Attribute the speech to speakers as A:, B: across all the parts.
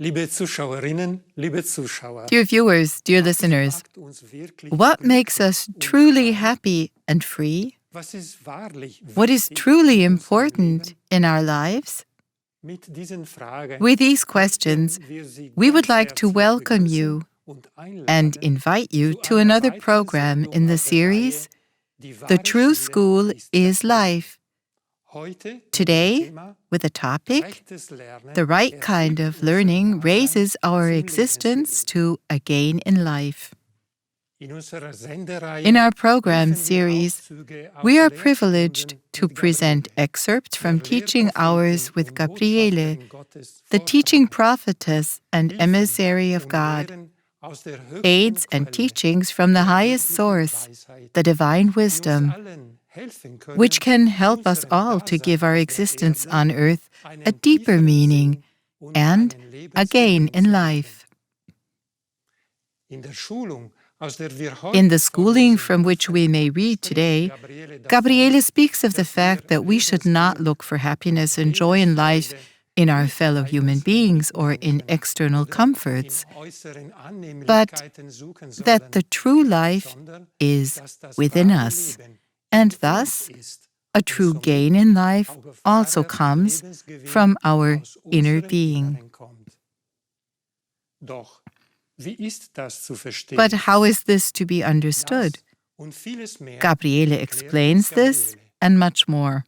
A: Liebe Zuschauerinnen, liebe Zuschauer,
B: Dear viewers, dear listeners, what makes us truly happy and free? What is truly important in our lives? With these questions, we would like to welcome you and invite you to another program in the series, The True School is Life. Today, with the topic, The Right Kind of Learning Raises Our Existence to a Gain in Life. In our program series, we are privileged to present excerpts from teaching hours with Gabriele, the teaching prophetess and emissary of God, aids and teachings from the highest source, the divine wisdom, which can help us all to give our existence on earth a deeper meaning and a gain in life. In the schooling from which we may read today, Gabriele speaks of the fact that we should not look for happiness and joy in life in our fellow human beings or in external comforts, but that the true life is within us. And thus, a true gain in life also comes from our inner being. But how is this to be understood? Gabriele explains this and much more.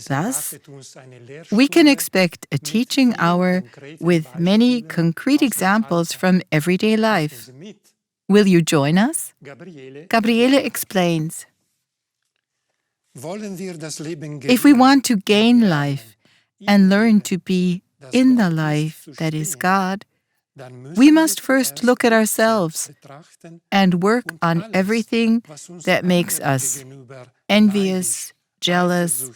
B: Thus, we can expect a teaching hour with many concrete examples from everyday life. Will you join us? Gabriele explains. If we want to gain life and learn to be in the life that is God, we must first look at ourselves and work on everything that makes us envious, jealous,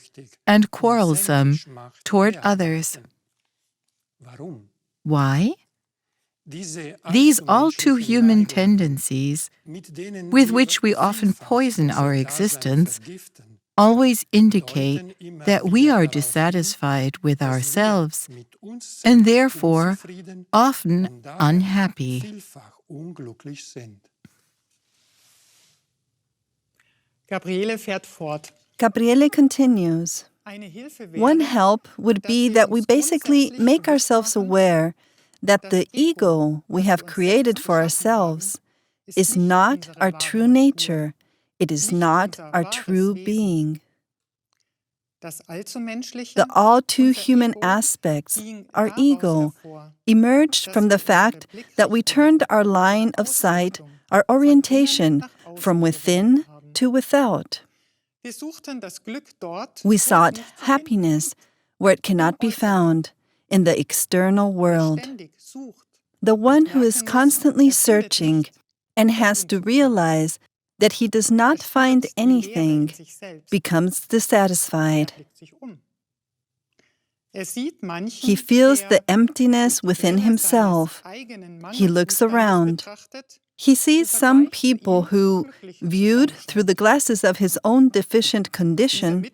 B: and quarrelsome toward others. Why? These all too human tendencies, with which we often poison our existence, always indicate that we are dissatisfied with ourselves and therefore often unhappy.
C: Gabriele fährt fort.
D: Gabriele continues. One help would be that we basically make ourselves aware that the ego we have created for ourselves is not our true nature. It is not our true being. The all-too-human aspects, our ego, emerged from the fact that we turned our line of sight, our orientation, from within to without. We sought happiness where it cannot be found, in the external world. The one who is constantly searching and has to realize that he does not find anything becomes dissatisfied. He feels the emptiness within himself. He looks around. He sees some people who, viewed through the glasses of his own deficient condition,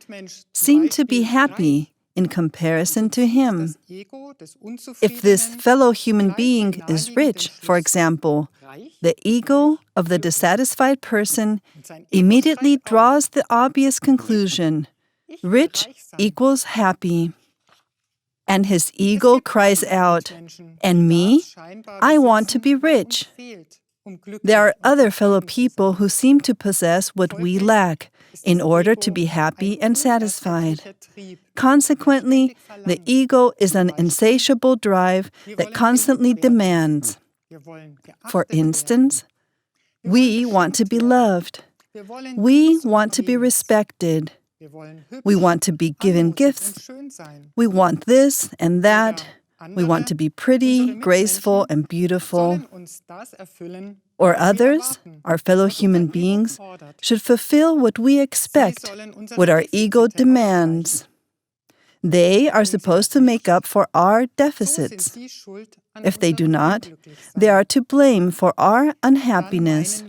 D: seem to be happy in comparison to him. If this fellow human being is rich, for example, the ego of the dissatisfied person immediately draws the obvious conclusion: rich equals happy. And his ego cries out, "And me? I want to be rich." There are other fellow people who seem to possess what we lack in order to be happy and satisfied. Consequently, the ego is an insatiable drive that constantly demands. For instance, we want to be loved. We want to be respected. We want to be given gifts. We want this and that. We want to be pretty, graceful, and beautiful. Or others, our fellow human beings, should fulfill what we expect, what our ego demands. They are supposed to make up for our deficits. If they do not, they are to blame for our unhappiness.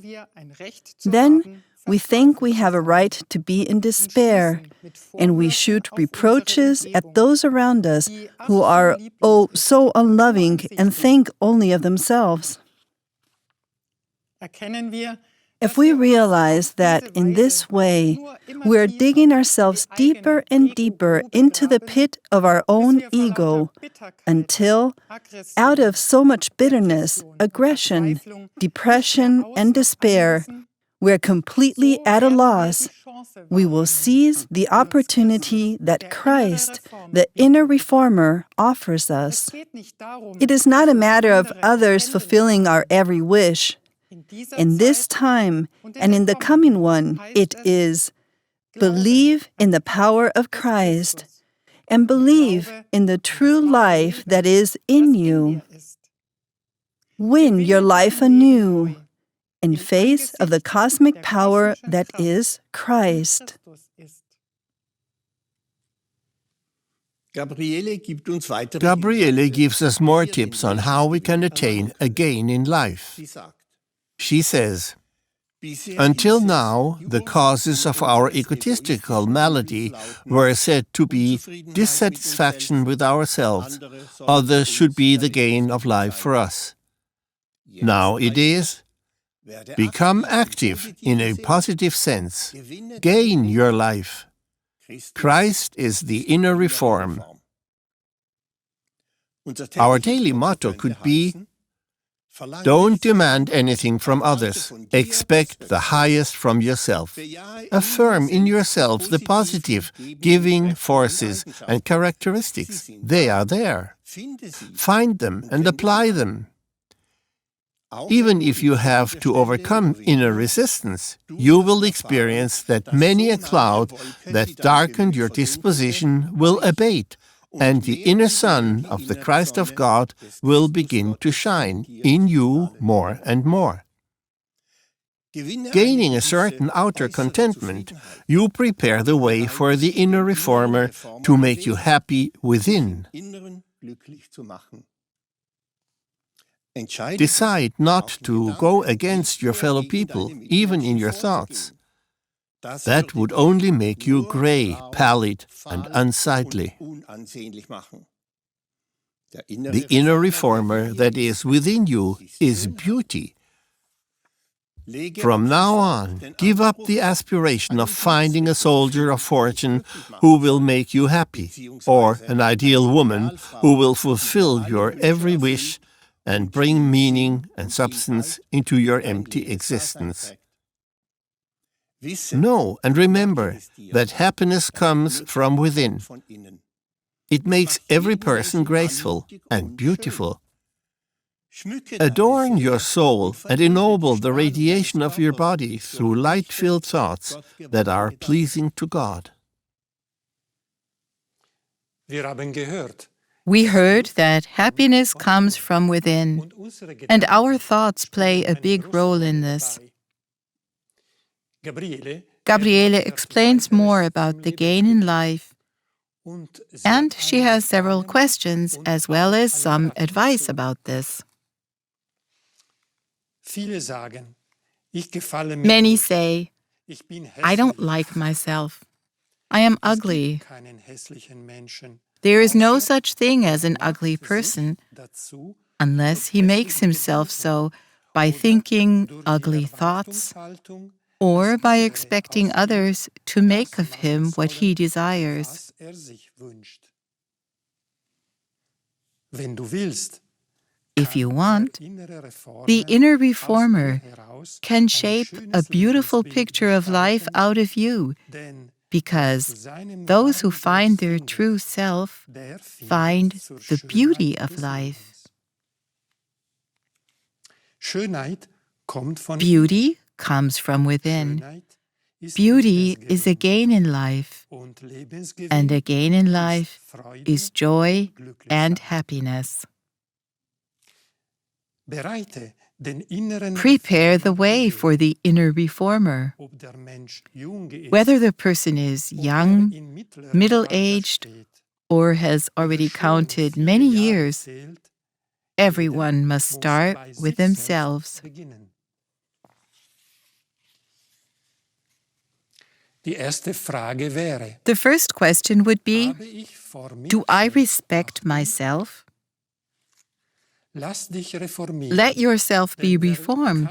D: Then we think we have a right to be in despair, and we shoot reproaches at those around us who are, so unloving and think only of themselves. If we realize that in this way we are digging ourselves deeper and deeper into the pit of our own ego until, out of so much bitterness, aggression, depression, and despair, we're completely at a loss, we will seize the opportunity that Christ, the inner reformer, offers us. It is not a matter of others fulfilling our every wish. In this time and in the coming one, it is believe in the power of Christ and believe in the true life that is in you. Win your life anew in face of the cosmic power that is Christ.
E: Gabriele gives us more tips on how we can attain a gain in life. She says, until now, the causes of our egotistical malady were said to be dissatisfaction with ourselves. Others should be the gain of life for us. Now it is, become active in a positive sense. Gain your life. Christ is the inner reform. Our daily motto could be, don't demand anything from others. Expect the highest from yourself. Affirm in yourself the positive, giving forces and characteristics. They are there. Find them and apply them. Even if you have to overcome inner resistance, you will experience that many a cloud that darkened your disposition will abate, and the inner sun of the Christ of God will begin to shine in you more and more. Gaining a certain outer contentment, you prepare the way for the inner reformer to make you happy within. Decide not to go against your fellow people, even in your thoughts. That would only make you gray, pallid, and unsightly. The inner reformer that is within you is beauty. From now on, give up the aspiration of finding a soldier of fortune who will make you happy, or an ideal woman who will fulfill your every wish and bring meaning and substance into your empty existence. Know and remember that happiness comes from within. It makes every person graceful and beautiful. Adorn your soul and ennoble the radiation of your body through light-filled thoughts that are pleasing to God.
B: We heard that happiness comes from within, and our thoughts play a big role in this. Gabriele explains more about the gain in life, and she has several questions as well as some advice about this. Many say, I don't like myself. I am ugly. There is no such thing as an ugly person unless he makes himself so by thinking ugly thoughts or by expecting others to make of him what he desires. If you want, the inner reformer can shape a beautiful picture of life out of you, because those who find their true self find the beauty of life. Beauty comes from within. Beauty is a gain in life, and a gain in life is joy and happiness. Prepare the way for the inner reformer. Whether the person is young, middle-aged, or has already counted many years, everyone must start with themselves.
A: Die erste Frage wäre,
B: The first question would be,
A: habe ich vor mir
B: do I
A: selbst
B: respect
A: Achtung?
B: myself?
A: Lass dich reformieren.
B: Let yourself be reformed,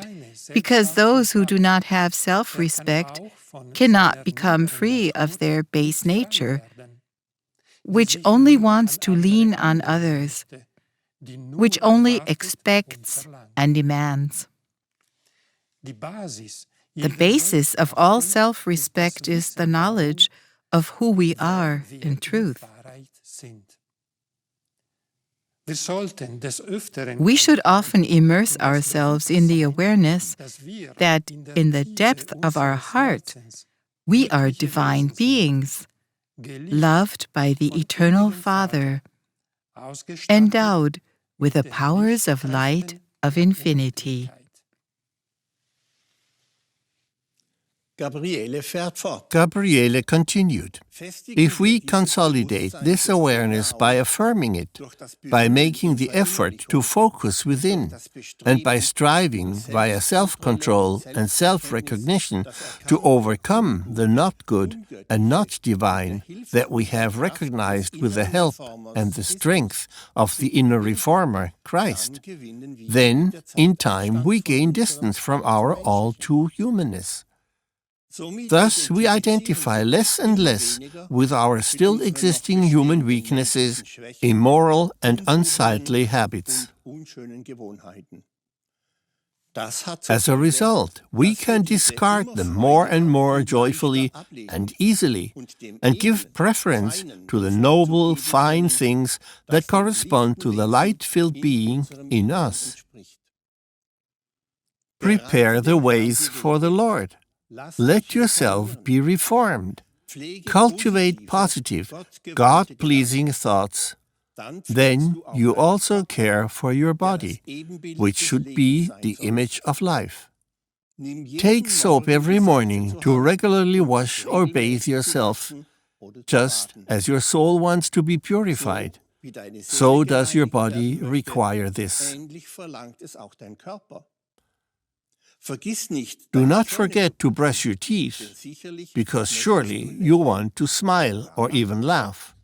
B: because those who do not have self-respect cannot become free of their base nature, which only wants to lean on others, which only expects and demands. The basis of all self-respect is the knowledge of who we are in truth. We should often immerse ourselves in the awareness that in the depth of our heart, we are divine beings, loved by the Eternal Father, endowed with the powers of light of infinity.
E: Gabriele fährt fort. Gabriele continued. If we consolidate this awareness by affirming it, by making the effort to focus within, and by striving via self-control and self-recognition to overcome the not good and not divine that we have recognized with the help and the strength of the inner reformer, Christ, then, in time, we gain distance from our all-too-humanness. Thus, we identify less and less with our still existing human weaknesses, immoral and unsightly habits. As a result, we can discard them more and more joyfully and easily, and give preference to the noble, fine things that correspond to the light-filled being in us. Prepare the ways for the Lord. Let yourself be reformed. Cultivate positive, God-pleasing thoughts. Then you also care for your body, which should be the image of life. Take soap every morning to regularly wash or bathe yourself, just as your soul wants to be purified. So does your body require this. Do not forget to brush your teeth, because surely you want to smile or even laugh.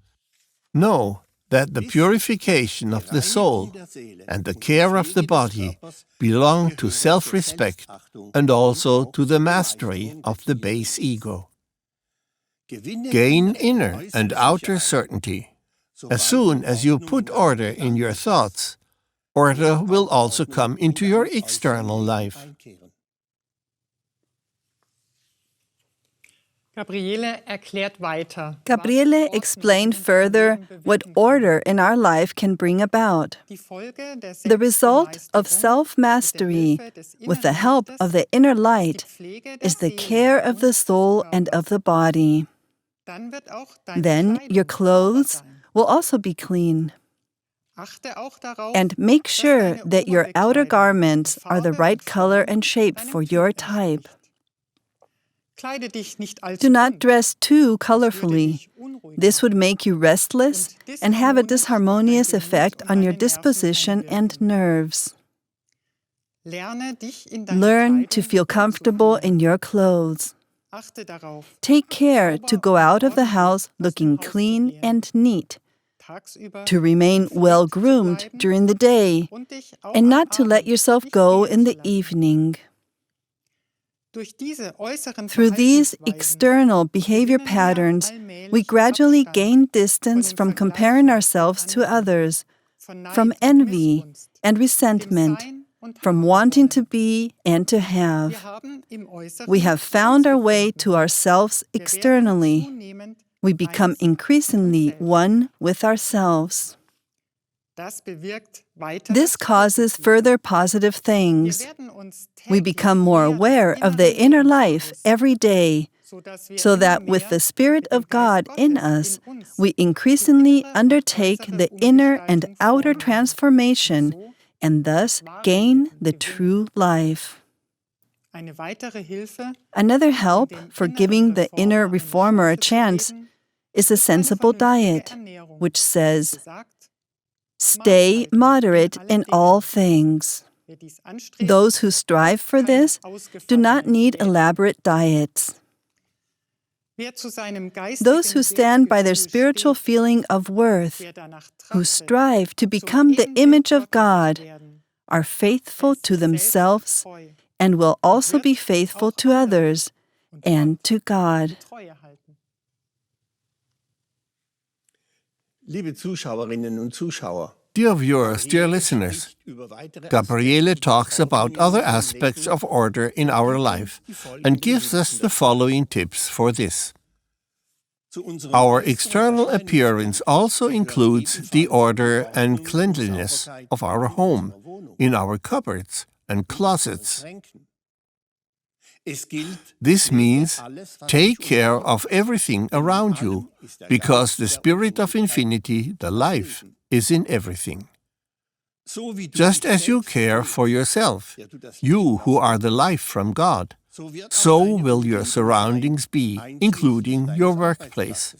E: Know that the purification of the soul and the care of the body belong to self-respect and also to the mastery of the base ego. Gain inner and outer certainty. As soon as you put order in your thoughts, order will also come into your external life.
C: Gabriele erklärt weiter.
D: Gabriele explained further what order in our life can bring about. The result of self-mastery, with the help of the inner light, is the care of the soul and of the body. Then your clothes will also be clean. And make sure that your outer garments are the right color and shape for your type. Do not dress too colorfully. This would make you restless and have a disharmonious effect on your disposition and nerves. Learn to feel comfortable in your clothes. Take care to go out of the house looking clean and neat, to remain well-groomed during the day, and not to let yourself go in the evening. Through these external behavior patterns, we gradually gain distance from comparing ourselves to others, from envy and resentment, from wanting to be and to have. We have found our way to ourselves externally. We become increasingly one with ourselves. This causes further positive things. We become more aware of the inner life every day, so that with the Spirit of God in us, we increasingly undertake the inner and outer transformation and thus gain the true life. Another help for giving the inner reformer a chance is a sensible diet, which says, "Stay moderate in all things." Those who strive for this do not need elaborate diets. Those who stand by their spiritual feeling of worth, who strive to become the image of God, are faithful to themselves and will also be faithful to others and to God.
E: Liebe Zuschauerinnen und Zuschauer, dear viewers, dear listeners, Gabriele talks about other aspects of order in our life and gives us the following tips for this. Our external appearance also includes the order and cleanliness of our home, in our cupboards and closets. This means take care of everything around you, because the Spirit of Infinity, the life, is in everything. Just as you care for yourself, you who are the life from God, so will your surroundings be, including your workplace.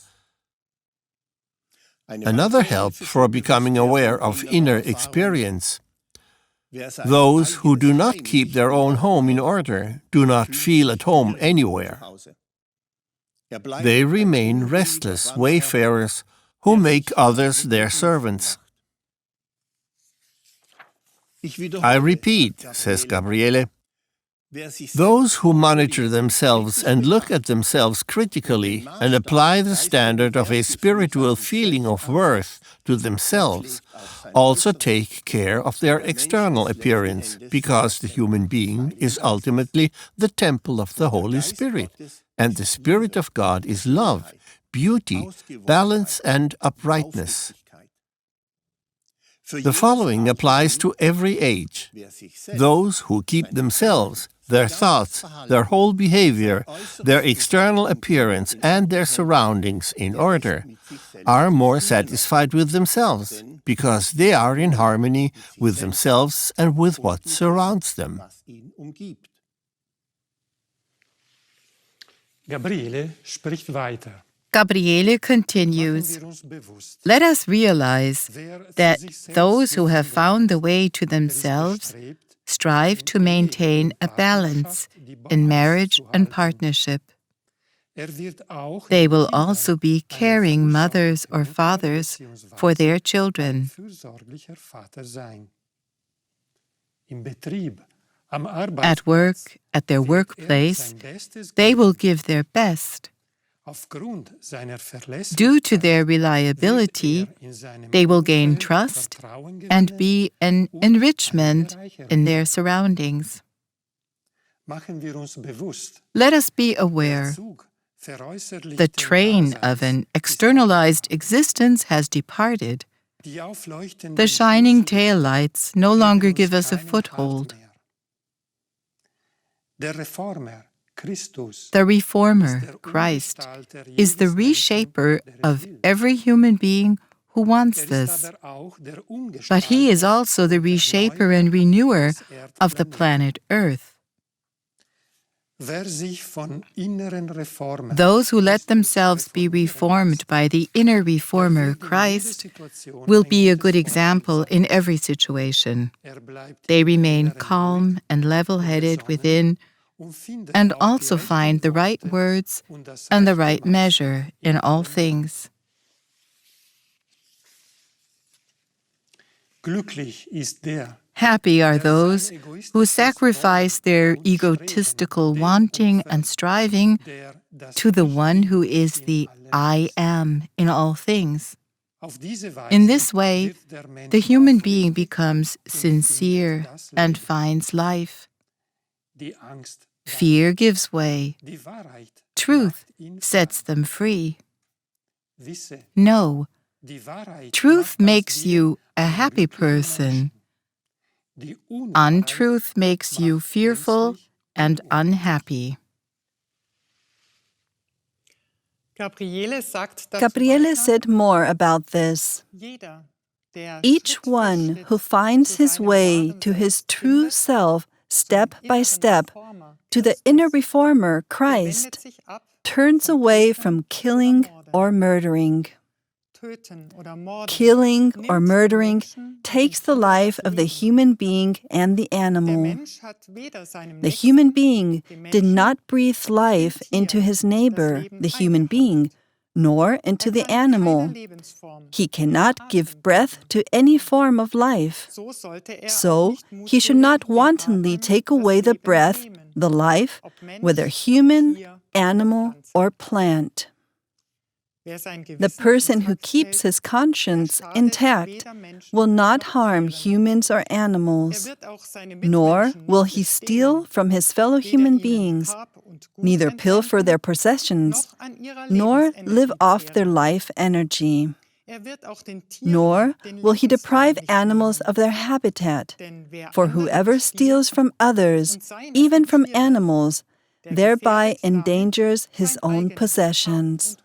E: Another help for becoming aware of inner experience: those who do not keep their own home in order do not feel at home anywhere. They remain restless wayfarers who make others their servants. I repeat, says Gabriele, those who monitor themselves and look at themselves critically and apply the standard of a spiritual feeling of worth to themselves also take care of their external appearance, because the human being is ultimately the temple of the Holy Spirit, and the Spirit of God is love, beauty, balance, and uprightness. The following applies to every age. Those who keep themselves, their thoughts, their whole behavior, their external appearance, and their surroundings in order, are more satisfied with themselves, because they are in harmony with themselves and with what surrounds them.
A: Gabriele spricht weiter.
B: Gabriele continues, let us realize that those who have found the way to themselves strive to maintain a balance in marriage and partnership. They will also be caring mothers or fathers for their children. At work, at their workplace, they will give their best. Due to their reliability, they will gain trust and be an enrichment in their surroundings. Let us be aware. The train of an externalized existence has departed. The shining taillights no longer give us a foothold. The Reformer, Christ, is the reshaper of every human being who wants this. But he is also the reshaper and renewer of the planet Earth. Those who let themselves be reformed by the inner Reformer, Christ, will be a good example in every situation. They remain calm and level-headed within, and also find the right words and the right measure in all things. Happy are those who sacrifice their egotistical wanting and striving to the one who is the I am in all things. In this way, the human being becomes sincere and finds life. Fear gives way. Truth sets them free. No, truth makes you a happy person. Untruth makes you fearful and unhappy.
D: Gabriele said more about this. Each one who finds his way to his true self step by step, to the inner Reformer, Christ, turns away from killing or murdering. Killing or murdering takes the life of the human being and the animal. The human being did not breathe life into his neighbor, the human being, nor into the animal. He cannot give breath to any form of life. So he should not wantonly take away the breath, the life, whether human, animal, or plant. The person who keeps his conscience intact will not harm humans or animals, nor will he steal from his fellow human beings, neither pilfer their possessions, nor live off their life energy. Nor will he deprive animals of their habitat, for whoever steals from others, even from animals, thereby endangers his own possessions.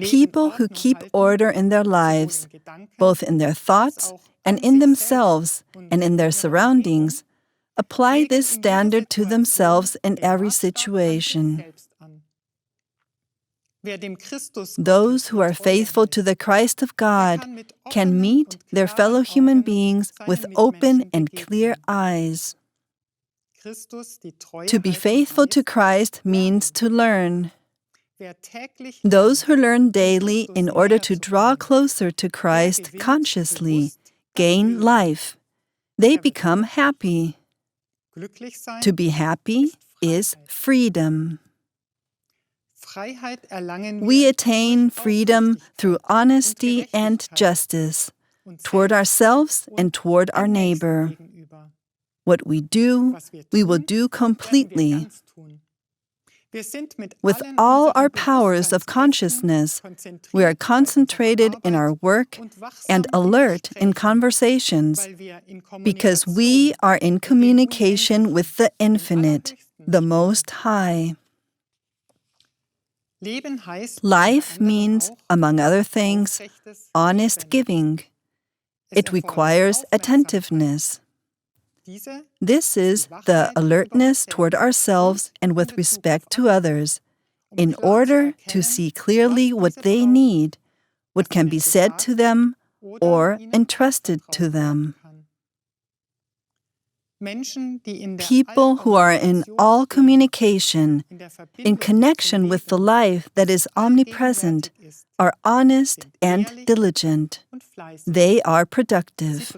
D: People who keep order in their lives, both in their thoughts and in themselves and in their surroundings, apply this standard to themselves in every situation. Those who are faithful to the Christ of God can meet their fellow human beings with open and clear eyes. To be faithful to Christ means to learn. Those who learn daily in order to draw closer to Christ consciously gain life. They become happy. To be happy is freedom. We attain freedom through honesty and justice toward ourselves and toward our neighbor. What we do, we will do completely. With all our powers of consciousness, we are concentrated in our work and alert in conversations because we are in communication with the Infinite, the Most High. Life means, among other things, honest giving. It requires attentiveness. This is the alertness toward ourselves and with respect to others, in order to see clearly what they need, what can be said to them or entrusted to them. People who are in all communication, in connection with the life that is omnipresent, are honest and diligent. They are productive.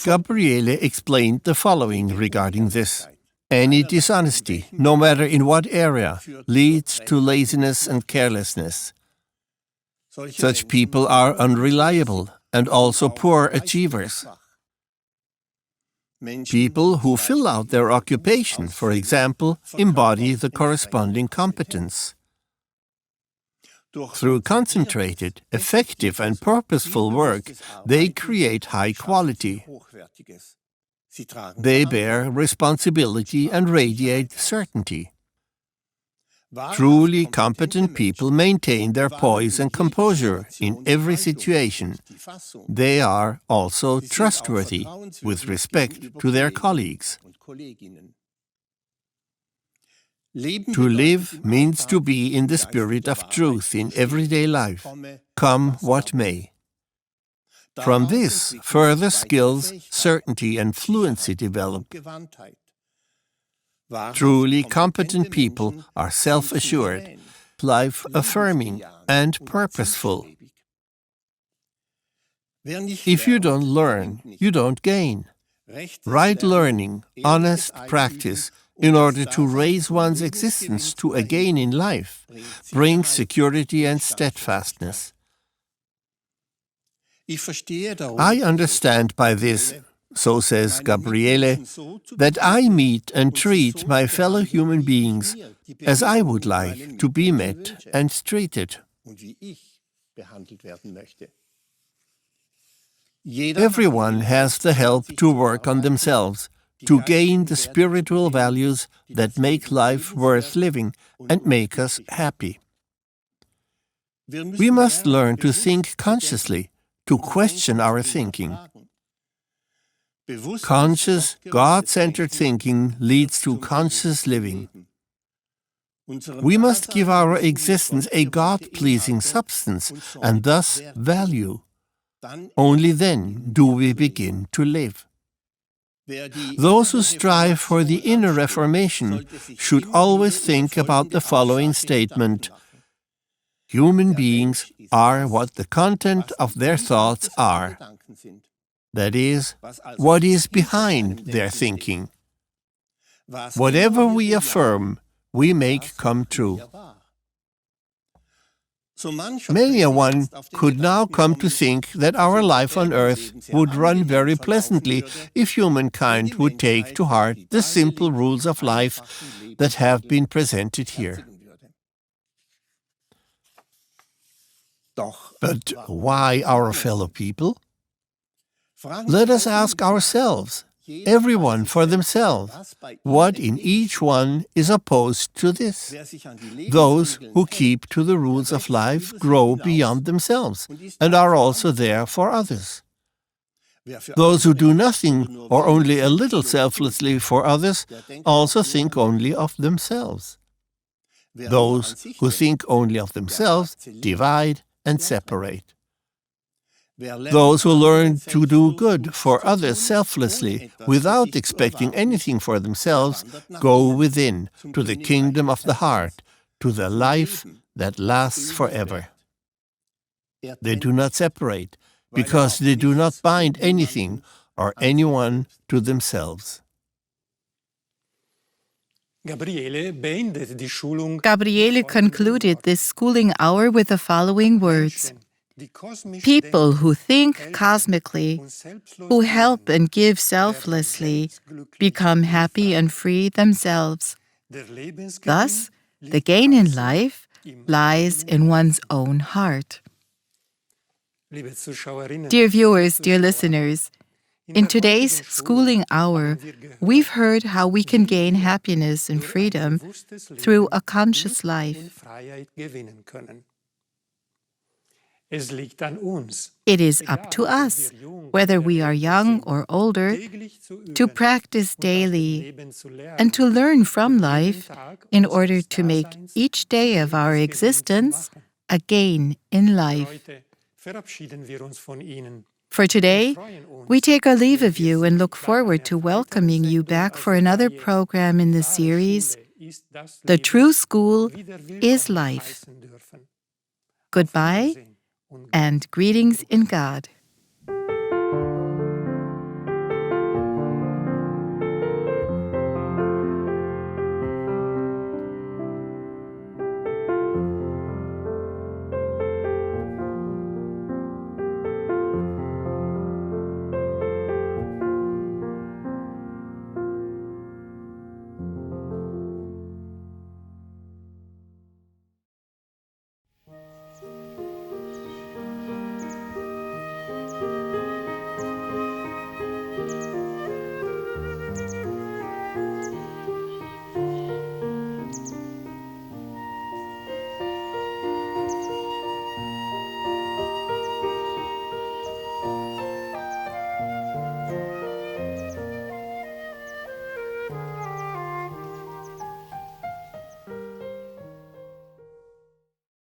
E: Gabriele explained the following regarding this. Any dishonesty, no matter in what area, leads to laziness and carelessness. Such people are unreliable and also poor achievers. People who fill out their occupation, for example, embody the corresponding competence. Through concentrated, effective and purposeful work, they create high quality. They bear responsibility and radiate certainty. Truly competent people maintain their poise and composure in every situation. They are also trustworthy with respect to their colleagues. To live means to be in the spirit of truth in everyday life, come what may. From this, further skills, certainty and fluency develop. Truly competent people are self-assured, life-affirming and purposeful. If you don't learn, you don't gain. Right learning, honest practice, in order to raise one's existence to a gain in life, brings security and steadfastness. I understand by this, so says Gabriele, that I meet and treat my fellow human beings as I would like to be met and treated. Everyone has the help to work on themselves, to gain the spiritual values that make life worth living and make us happy. We must learn to think consciously, to question our thinking. Conscious, God-centered thinking leads to conscious living. We must give our existence a God-pleasing substance and thus value. Only then do we begin to live. Those who strive for the inner reformation should always think about the following statement: human beings are what the content of their thoughts are. That is, what is behind their thinking. Whatever we affirm, we make come true. Many a one could now come to think that our life on earth would run very pleasantly if humankind would take to heart the simple rules of life that have been presented here. But why our fellow people? Let us ask ourselves, everyone for themselves, what in each one is opposed to this. Those who keep to the rules of life grow beyond themselves and are also there for others. Those who do nothing or only a little selflessly for others also think only of themselves. Those who think only of themselves divide and separate. Those who learn to do good for others selflessly, without expecting anything for themselves, go within to the kingdom of the heart, to the life that lasts forever. They do not separate, because they do not bind anything or anyone to themselves.
A: Gabriele
B: concluded this schooling hour with the following words: people who think cosmically, who help and give selflessly, become happy and free themselves. Thus, the gain in life lies in one's own heart. Dear viewers, dear listeners, in today's schooling hour, we've heard how we can gain happiness and freedom through a conscious life. It is up to us, whether we are young or older, to practice daily and to learn from life in order to make each day of our existence a gain in life. For today, we take our leave of you and look forward to welcoming you back for another program in the series, The True School is Life. Goodbye and greetings in God.